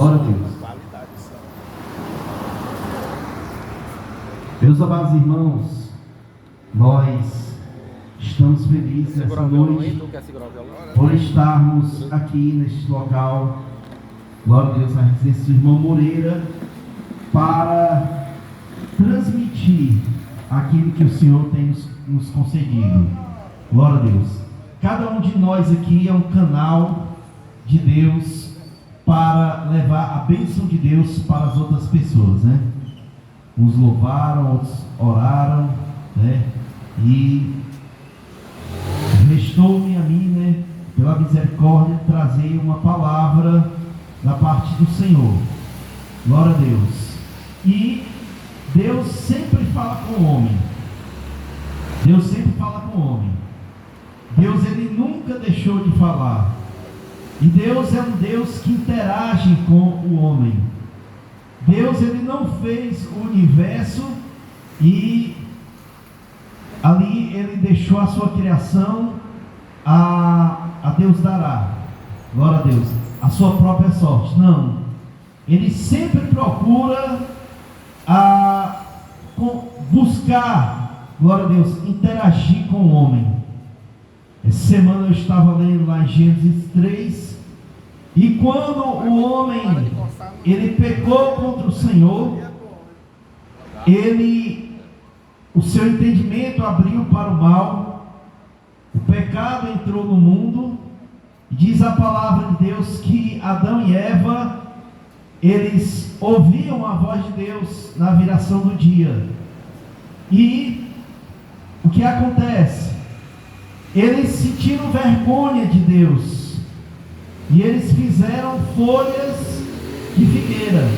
Glória a Deus. Meus amados irmãos, nós estamos felizes essa noite por estarmos aqui neste local, glória a Deus, na residência do irmão Moreira, para transmitir aquilo que o Senhor tem nos concedido. Glória a Deus. Cada um de nós aqui é um canal de Deus para levar a bênção de Deus para as outras pessoas, né? Uns louvaram, outros oraram, né? E restou-me a mim, né, pela misericórdia, trazer uma palavra da parte do Senhor. Glória a Deus. E Deus sempre fala com o homem. Deus sempre fala com o homem. Deus, ele nunca deixou de falar. E Deus é um Deus que interage com o homem. Deus, ele não fez o universo e ali ele deixou a sua criação a Deus dará. Glória a Deus. A sua própria sorte. Não. Ele sempre procura buscar, glória a Deus, interagir com o homem. Essa semana eu estava lendo lá em Gênesis 3, e quando o homem ele pecou contra o Senhor, o seu entendimento abriu para o mal, o pecado entrou no mundo. Diz a palavra de Deus que Adão e Eva, eles ouviam a voz de Deus na viração do dia. E o que acontece? Eles sentiram vergonha de Deus, e eles fizeram folhas de figueira.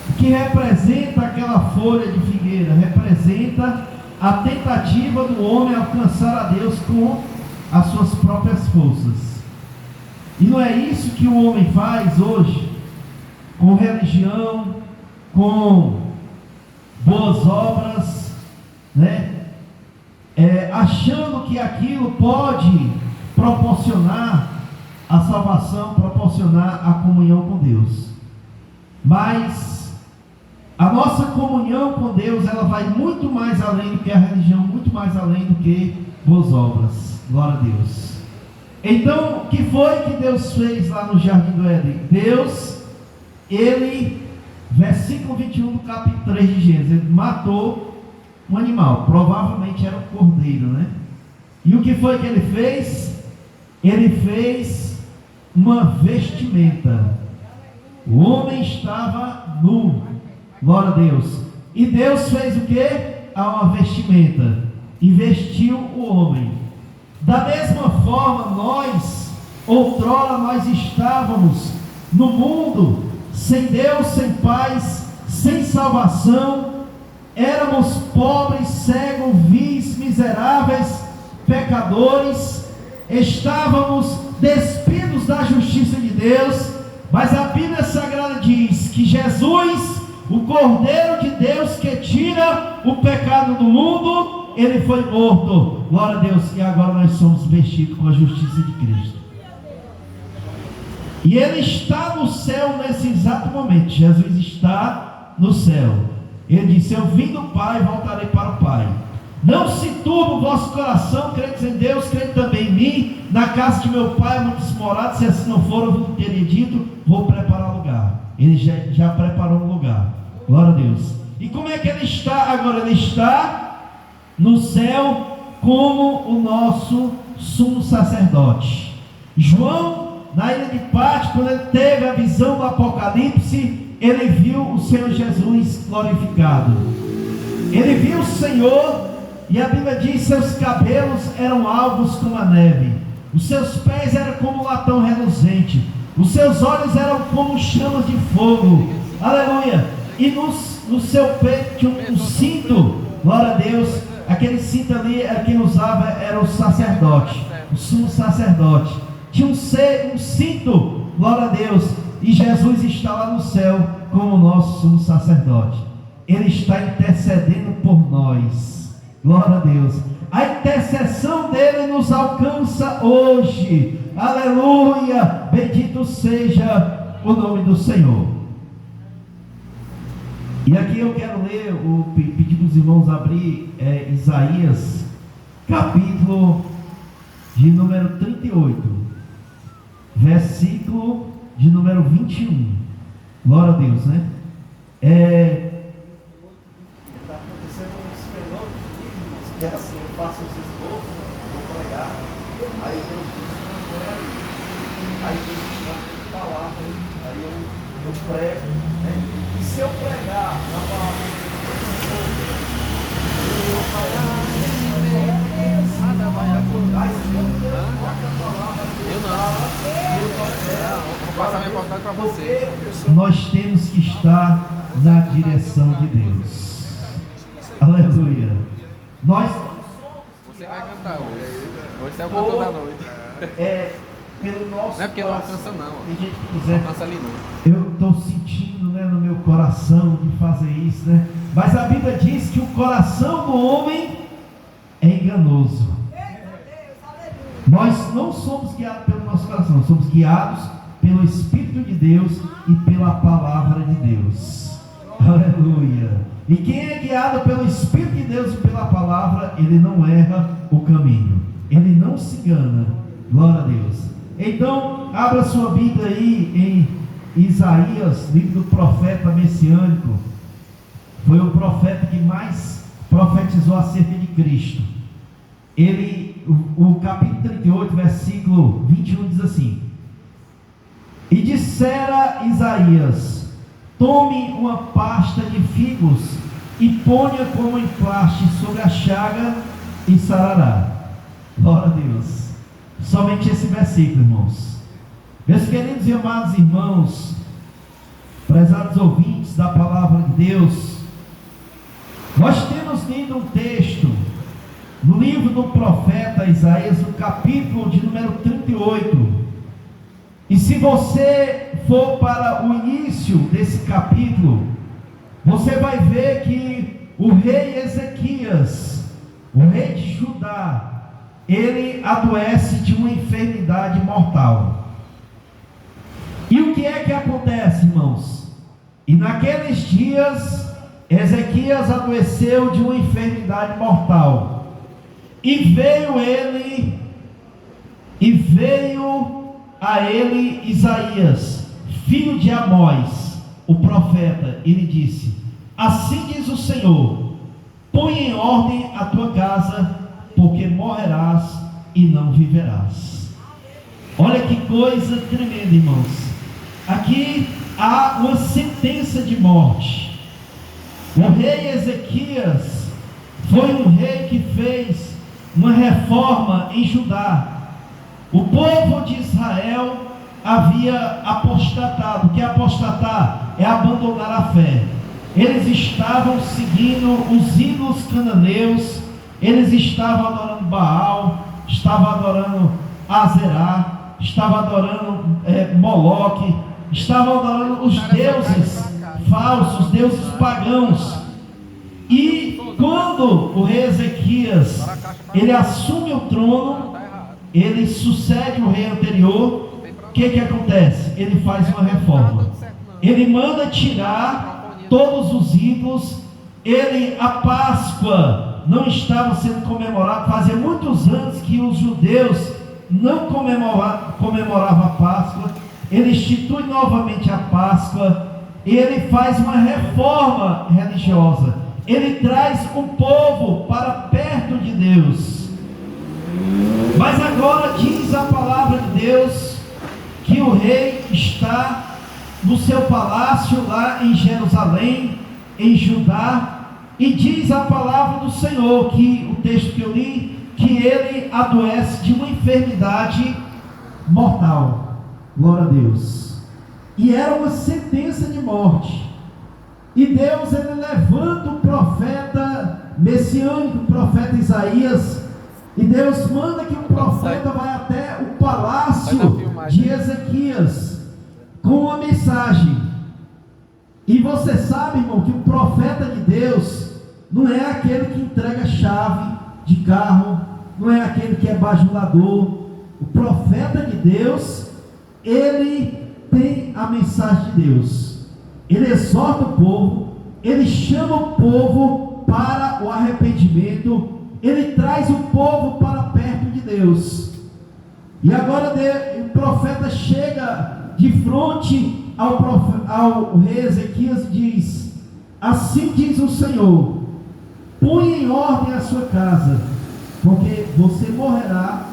O que representa aquela folha de figueira? Representa a tentativa do homem alcançar a Deus com as suas próprias forças. E não é isso que o homem faz hoje, com religião, com boas obras, né? Achando que aquilo pode proporcionar a salvação, proporcionar a comunhão com Deus. Mas a nossa comunhão com Deus, ela vai muito mais além do que a religião, muito mais além do que boas obras. Glória a Deus. Então, o que foi que Deus fez lá no Jardim do Éden? Deus, versículo 21 do capítulo 3 de Gênesis, ele matou um animal, provavelmente era um cordeiro, né? E o que foi que ele fez? Ele fez uma vestimenta. O homem estava nu, glória a Deus. E Deus fez o que? Uma vestimenta, e vestiu o homem. Da mesma forma, outrora nós estávamos no mundo, sem Deus, sem paz, sem salvação. Éramos pobres, cegos, vis, miseráveis, pecadores. Estávamos despidos da justiça de Deus. Mas a Bíblia Sagrada diz que Jesus, o Cordeiro de Deus que tira o pecado do mundo, ele foi morto. Glória a Deus. E agora nós somos vestidos com a justiça de Cristo. E ele está no céu nesse exato momento. Jesus está no céu. Ele disse: eu vim do Pai, voltarei para o Pai. Não se turbe o vosso coração, credes em Deus, crede também em mim. Na casa de meu Pai há muitos morados. Se assim não for, eu vos teria dito: vou preparar lugar. Ele já preparou um lugar. Glória a Deus. E como é que ele está agora? Ele está no céu como o nosso sumo sacerdote. João, na ilha de Patmos, quando ele teve a visão do Apocalipse, ele viu o Senhor Jesus glorificado. Ele viu o Senhor, e a Bíblia diz: seus cabelos eram alvos como a neve, os seus pés eram como latão reluzente, os seus olhos eram como chamas de fogo. Aleluia. E no seu peito tinha um cinto. Glória a Deus. Aquele cinto ali, quem usava era o sacerdote, o sumo sacerdote. Tinha um cinto. Glória a Deus. E Jesus está lá no céu como o nosso sumo sacerdote. Ele está intercedendo por nós. Glória a Deus. A intercessão dele nos alcança hoje. Aleluia. Bendito seja o nome do Senhor. E aqui eu quero ler, pedir para os irmãos abrir Isaías, capítulo de número 38, versículo de número 21. Glória a Deus, né? Está acontecendo uns fenômenos que é assim, eu faço os esboços, vou pregar, aí Deus diz, aí Deus está falar, aí eu prego, né? E se eu pregar na palavra vou passar minha vontade para você. Nós temos que estar na direção de Deus. Aleluia. Nós Você vai cantar hoje. Hoje você é o cantor da noite. Pelo nosso não é porque não coração, alcança não. tem gente que quiser. Não alcança ali não. Eu estou sentindo, né, no meu coração de fazer isso, né? Mas a Bíblia diz que o coração do homem é enganoso. Nós não somos guiados pelo nosso coração, somos guiados pelo Espírito de Deus e pela palavra de Deus. Aleluia. E quem é guiado pelo Espírito de Deus e pela palavra, ele não erra o caminho, ele não se engana. Glória a Deus. Então, abra sua Bíblia aí em Isaías, livro do profeta messiânico. Foi o profeta que mais profetizou acerca de Cristo. O capítulo 38, versículo 21 diz assim: E dissera Isaías: Tome uma pasta de figos e ponha como emplaste sobre a chaga e sarará. Glória a Deus. Somente esse versículo, irmãos. Meus queridos e amados irmãos, prezados ouvintes da palavra de Deus, nós temos lido um texto no livro do profeta Isaías, no capítulo de número 38. E se você for para o início desse capítulo, você vai ver que o rei Ezequias, o rei de Judá, ele adoece de uma enfermidade mortal. E o que é que acontece, irmãos? E naqueles dias, Ezequias adoeceu de uma enfermidade mortal. E veio a ele Isaías, filho de Amós, o profeta, e lhe disse: Assim diz o Senhor: Põe em ordem a tua casa, porque morrerás e não viverás. Olha que coisa tremenda, irmãos. Aqui há uma sentença de morte. O rei Ezequias foi um rei que fez uma reforma em Judá. O povo de Israel havia apostatado. O que é apostatar? É abandonar a fé. Eles estavam seguindo os ídolos cananeus, eles estavam adorando Baal, estavam adorando Azerá, estavam adorando Moloque, estavam adorando os deuses falsos, deuses pagãos. E quando o rei Ezequias ele assume o trono, ele sucede o rei anterior, o que acontece? Ele faz uma reforma. Ele manda tirar todos os ídolos. A Páscoa não estava sendo comemorada. Fazia muitos anos que os judeus não comemoravam a Páscoa. Ele institui novamente a Páscoa. Ele faz uma reforma religiosa. Ele traz o povo para perto de Deus. Mas agora diz a palavra de Deus que o rei está no seu palácio lá em Jerusalém, em Judá, e diz a palavra do Senhor, que o texto que eu li, que ele adoece de uma enfermidade mortal. Glória a Deus. E era uma sentença de morte. E Deus, ele levanta o profeta messiânico, o profeta Isaías, e Deus manda que o profeta vá até o palácio de Ezequias com uma mensagem. E você sabe, irmão, que o profeta de Deus não é aquele que entrega chave de carro, não é aquele que é bajulador. O profeta de Deus, ele tem a mensagem de Deus. Ele exorta o povo, ele chama o povo para o arrependimento, ele traz o povo para perto de Deus. E agora o profeta chega de frente ao rei Ezequias e diz: assim diz o Senhor, põe em ordem a sua casa, porque você morrerá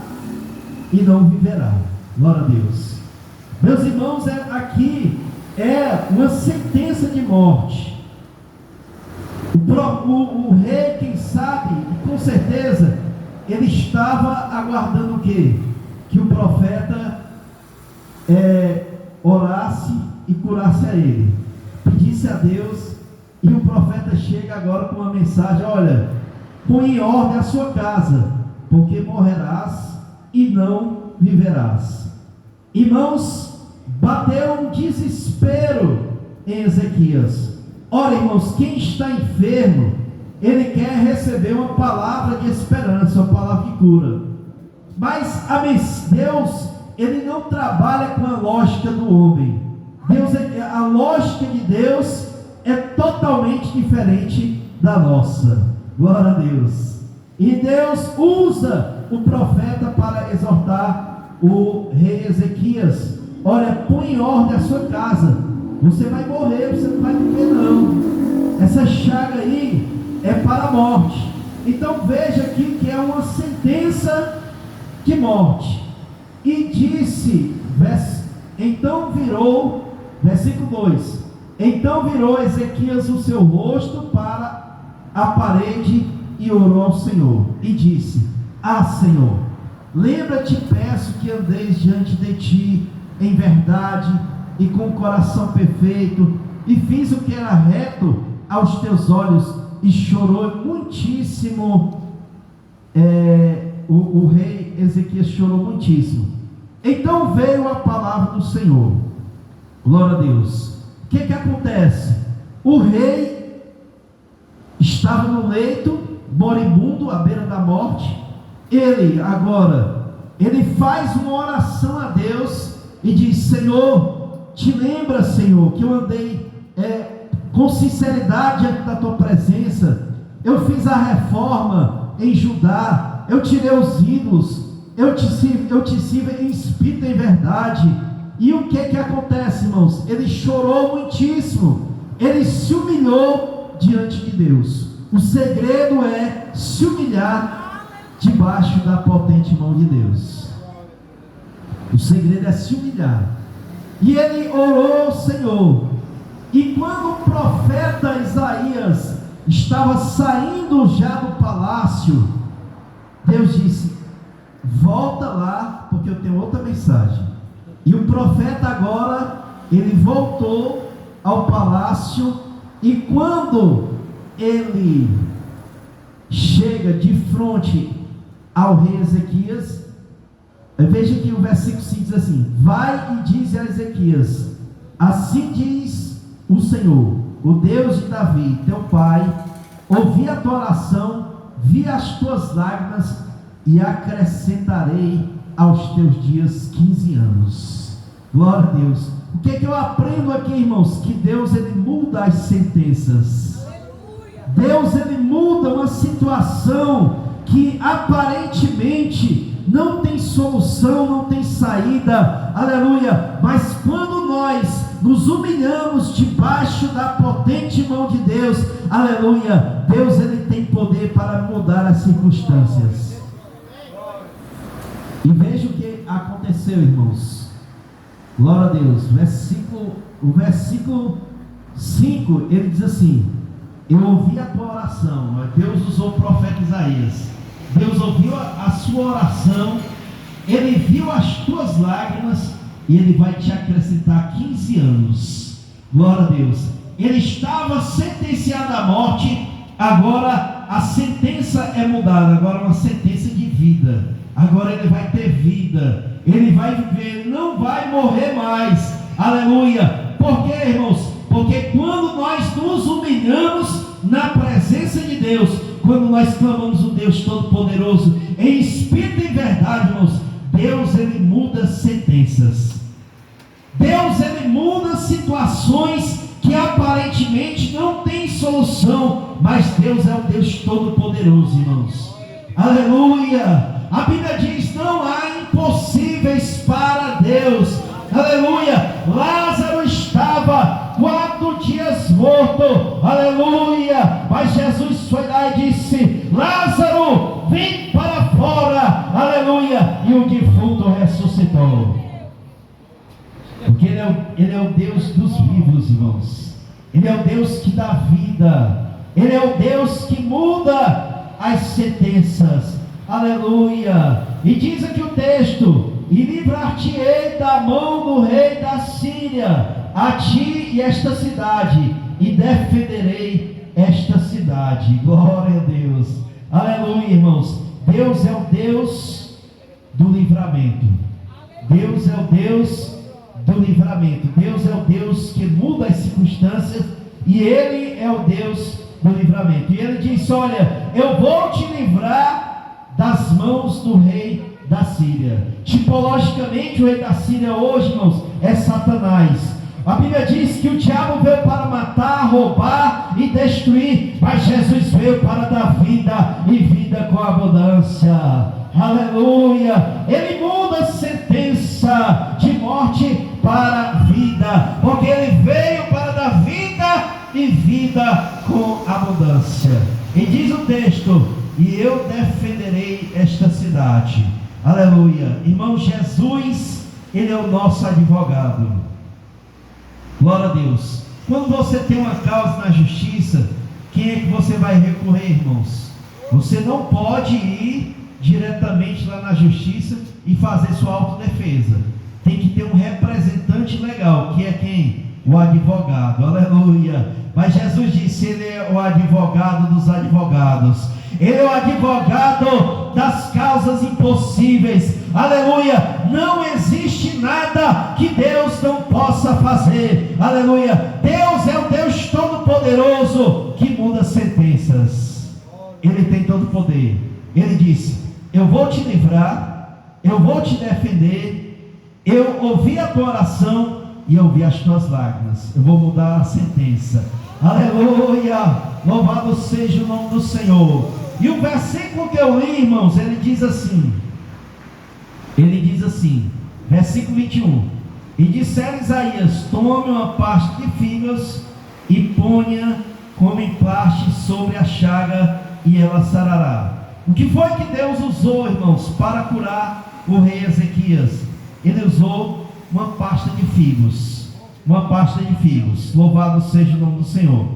e não viverá. Glória a Deus. Meus irmãos, aqui é uma sentença de morte. O rei, quem sabe, com certeza, ele estava aguardando o quê? Que o profeta orasse e curasse a ele, pedisse a Deus. E o profeta chega agora com uma mensagem: olha, põe em ordem a sua casa, porque morrerás e não viverás. Irmãos, bateu um desespero em Ezequias. Ora, irmãos, quem está enfermo, ele quer receber uma palavra de esperança, uma palavra de cura. Mas Deus, ele não trabalha com a lógica do homem. A lógica de Deus é totalmente diferente da nossa. Glória a Deus. E Deus usa o profeta para exortar o rei Ezequias: olha, põe em ordem a sua casa, você vai morrer, você não vai viver não. Essa chaga aí é para a morte. Então veja aqui que é uma sentença de morte. E disse, então virou, versículo 2: então virou Ezequias o seu rosto para a parede e orou ao Senhor e disse: ah, Senhor, lembra-te, peço, que andeis diante de ti em verdade e com o coração perfeito, e fiz o que era reto aos teus olhos. E chorou muitíssimo. O rei Ezequias chorou muitíssimo. Então veio a palavra do Senhor. Glória a Deus. O que acontece? O rei estava no leito, moribundo, à beira da morte. Ele faz uma oração a Deus e diz: Senhor, te lembra, Senhor, que eu andei com sinceridade diante da tua presença. Eu fiz a reforma em Judá, eu tirei os ídolos, eu te sirvo em espírito e em verdade. E o que acontece, irmãos? Ele chorou muitíssimo, ele se humilhou diante de Deus. O segredo é se humilhar debaixo da potente mão de Deus. O segredo é se humilhar. E ele orou ao Senhor. E quando o profeta Isaías estava saindo já do palácio, Deus disse: volta lá, porque eu tenho outra mensagem. E o profeta agora, ele voltou ao palácio. E quando ele chega de frente ao rei Ezequias, veja que o versículo 5 diz assim: vai e diz a Ezequias: assim diz o Senhor, o Deus de Davi, teu pai, ouvi a tua oração, vi as tuas lágrimas, e acrescentarei aos teus dias 15 anos. Glória a Deus. O que eu aprendo aqui, irmãos? Que Deus, ele muda as sentenças. Deus, ele muda uma situação que aparentemente não tem solução, não tem saída, aleluia. Mas quando nós nos humilhamos debaixo da potente mão de Deus, aleluia, Deus, ele tem poder para mudar as circunstâncias. E veja o que aconteceu, irmãos. Glória a Deus. O versículo 5, ele diz assim: eu ouvi a tua oração. Deus usou o profeta Isaías. Deus ouviu a sua oração, ele viu as tuas lágrimas, e ele vai te acrescentar 15 anos. Glória a Deus. Ele estava sentenciado à morte, agora a sentença é mudada, agora uma sentença de vida. Agora ele vai ter vida, ele vai viver, não vai morrer mais. Aleluia. Por quê, irmãos? Porque quando nós nos humilhamos na presença de Deus, quando nós clamamos o Deus Todo-Poderoso em espírito e em verdade, irmãos, Deus, ele muda sentenças. Deus, ele muda situações que aparentemente não tem solução, mas Deus é o Deus Todo-Poderoso, irmãos. Aleluia! A Bíblia diz: não há impossíveis para Deus. Aleluia! Lázaro estava 4 dias morto. Aleluia! Mas Jesus foi lá e disse: Lázaro, vem para fora. Aleluia! E o defunto ressuscitou. Porque Ele é o Deus dos vivos, irmãos. Ele é o Deus que dá vida. Ele é o Deus que muda as sentenças. Aleluia! E diz aqui o texto: e livrar-te-ei da mão do rei da Síria, a ti e esta cidade, e defenderei esta cidade. Glória a Deus. Aleluia, irmãos. Deus é o Deus do livramento. Deus é o Deus do livramento. Deus é o Deus que muda as circunstâncias, e Ele é o Deus do livramento. E Ele diz: olha, eu vou te livrar das mãos do rei da Síria. Tipologicamente, o rei da Síria hoje, irmãos, é Satanás. A Bíblia diz que o diabo veio para matar, roubar e destruir, mas Jesus veio para dar vida, e vida com abundância. Aleluia! Ele muda a sentença de morte para vida, porque Ele veio para dar vida e vida com abundância. E diz o texto: e eu defenderei esta cidade. Aleluia. Irmão, Jesus, Ele é o nosso advogado. Glória a Deus. Quando você tem uma causa na justiça, quem é que você vai recorrer, irmãos? Você não pode ir diretamente lá na justiça e fazer sua autodefesa. Tem que ter um representante legal, que é quem? O advogado. Aleluia. Mas Jesus disse: Ele é o advogado dos advogados. Ele é o advogado das causas impossíveis. Aleluia. Não existe nada que Deus não possa fazer. Aleluia. Deus é o Deus Todo-Poderoso que muda sentenças. Ele tem todo o poder. Ele disse: eu vou te livrar, eu vou te defender, eu ouvi a tua oração e eu vi as tuas lágrimas. Eu vou mudar a sentença. Aleluia. Louvado seja o nome do Senhor. E o versículo que eu li, irmãos, ele diz assim, versículo 21: e disseram Isaías: tome uma parte de figos e ponha como em parte sobre a chaga, e ela sarará. O que foi que Deus usou, irmãos, para curar o rei Ezequias? Ele usou uma pasta de figos. Uma pasta de figos. Louvado seja o nome do Senhor.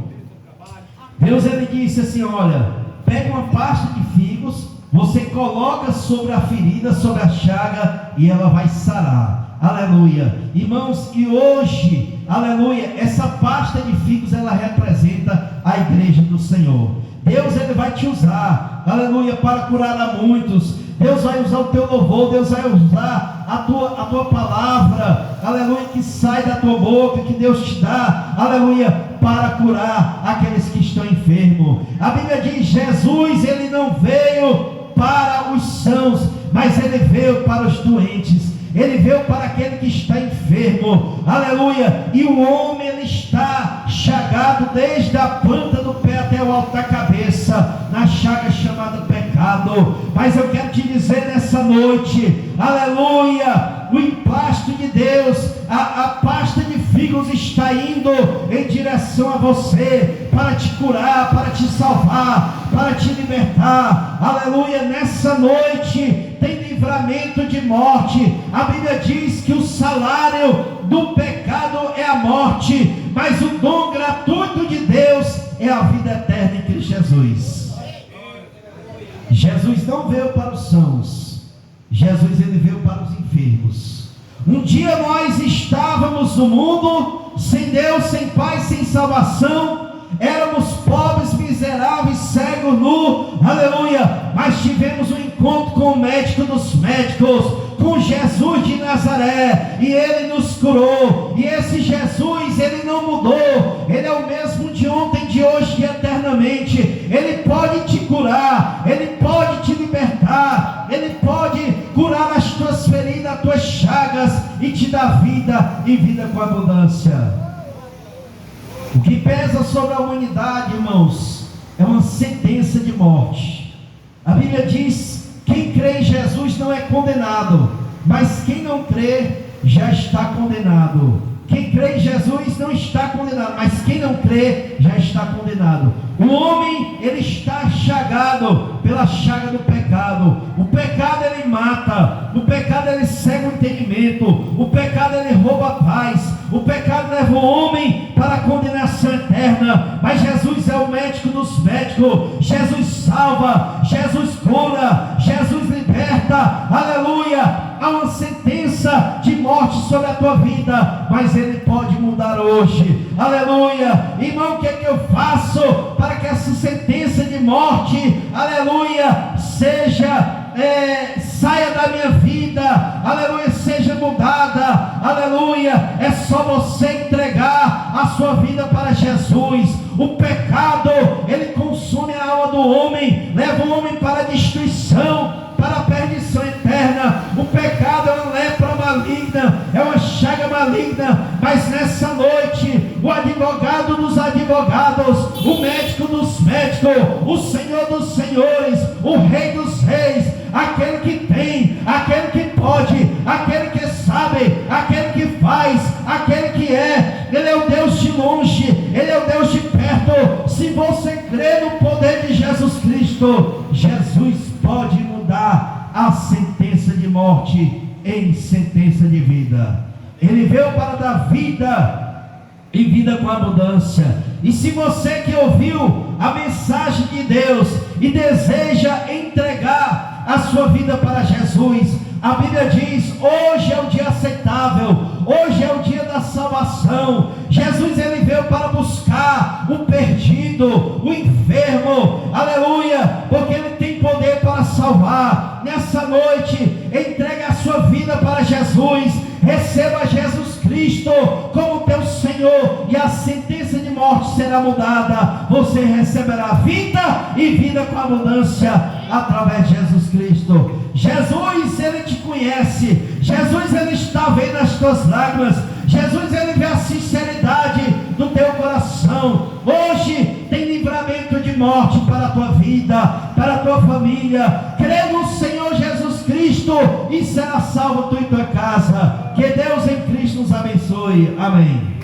Deus, ele disse assim: olha, pega uma pasta de figos, você coloca sobre a ferida, sobre a chaga, e ela vai sarar. Aleluia. Irmãos, e hoje, aleluia, essa pasta de figos, ela representa a igreja do Senhor. Deus, ele vai te usar, aleluia, para curar a muitos. Deus vai usar o teu louvor, Deus vai usar a tua palavra, aleluia, que sai da tua boca, que Deus te dá, aleluia, para curar aqueles que estão enfermos. A Bíblia diz: Jesus, ele não veio para os sãos, mas ele veio para os doentes. Ele veio para aquele que está enfermo, aleluia. E o homem, ele está chagado desde a planta do pé até o alto da cabeça, na chaga chamada pecado. Mas eu quero te dizer nessa noite, aleluia, o emplasto de Deus, a pasta de figos está indo em direção a você, para te curar, para te salvar, para te libertar. Aleluia. Nessa noite tem livramento de morte. A Bíblia diz que o salário do pecado é a morte, mas o dom gratuito de Deus é a vida eterna em Cristo Jesus. Jesus não veio para os sãos, Jesus, ele veio para os enfermos. Um dia nós estávamos no mundo sem Deus, sem paz, sem salvação. Éramos pobres, miseráveis, cegos, nu, aleluia. Mas tivemos um encontro com o médico dos médicos, com Jesus de Nazaré, e ele nos curou. E esse Jesus, ele não mudou. Ele é o mesmo de ontem, de hoje e eternamente. Ele pode te curar, ele pode te libertar, ele pode curar as tuas feridas, as tuas chagas, e te dar vida e vida com abundância. O que pesa sobre a humanidade, irmãos, é uma sentença de morte. A Bíblia diz: quem crê em Jesus não é condenado, mas quem não crê já está condenado. Quem crê em Jesus não está condenado, mas quem não crê já está condenado. O homem, ele está chagado pela chaga do pecado. O pecado, ele mata. O pecado, ele cega o entendimento. O pecado, ele rouba a paz. O pecado leva o homem para a condenação eterna. Mas Jesus é o médico dos médicos. Jesus salva, Jesus cura, Jesus liberta. Aleluia! Há uma sentença de morte sobre a tua vida, mas Ele pode mudar hoje. Aleluia! Irmão, o que é que eu faço para que essa sentença de morte, aleluia, saia da minha vida, aleluia, seja mudada, aleluia? É só você entregar a sua vida para Jesus. O pecado, ele consome a alma do homem, leva o homem para a destruição, para a perdição eterna. O pecado é uma lepra maligna, é uma chaga maligna. Mas nessa noite, o advogado dos advogados, o médico dos médicos, o Senhor dos senhores, o Rei dos reis, aquele que tem, aquele que pode, aquele que sabe, aquele que faz, aquele que é, Ele é o Deus de longe, Ele é o Deus de perto. Se você crê no poder de Jesus Cristo, Jesus pode mudar a sentença de morte em sentença de vida. Ele veio para dar vida e vida com abundância. E se você que ouviu a mensagem de Deus e deseja entregar a sua vida para Jesus, a Bíblia diz: hoje é o dia aceitável, hoje é o dia da salvação. Jesus, ele veio para buscar o perdido, o enfermo, aleluia, porque ele tem poder para salvar. Nessa noite, entregue a sua vida para Jesus, receba Jesus Cristo como teu Senhor, e a sentença de morte será mudada. Você receberá vida e vida com abundância através de Jesus Cristo. Jesus, ele te conhece. Jesus, ele está vendo as tuas lágrimas. Jesus, ele vê a sinceridade do teu coração. Hoje tem livramento de morte para a tua vida, para a tua família. Crê no Senhor Jesus Cristo e será salvo tu e tua casa. Que Deus em Cristo nos abençoe. Amém.